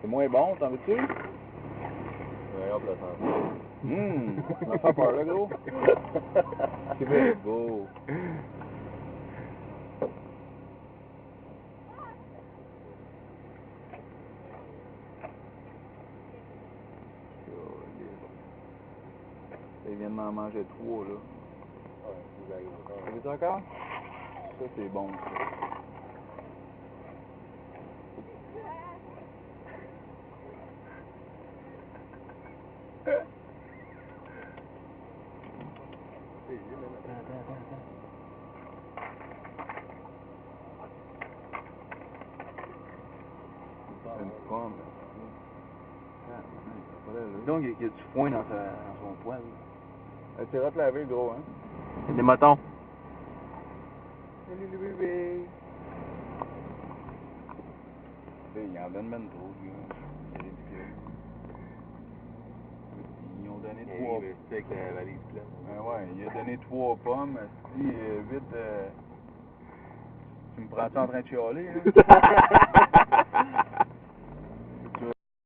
C'est moins bon, t'en veux-tu? Meilleur pour la santé. Ça m'a fait peur, là, gros. C'est bien beau. Il vient de m'en manger 3, là. Ouais, vous arrivez encore. T'as vu encore? Ça, c'est bon, ça. C'est une pomme. Donc, il y a du foin dans son poil. C'est hot lavé, le gros, hein? Il y a des motons. Salut le bébé! Il en donne même trop, lui. C'est ridicule. Ils ont donné 3. C'est avec la valise pleine. Ben ouais, il a donné 3 pommes. Si, vite, tu me prends ça en train de chialer, là?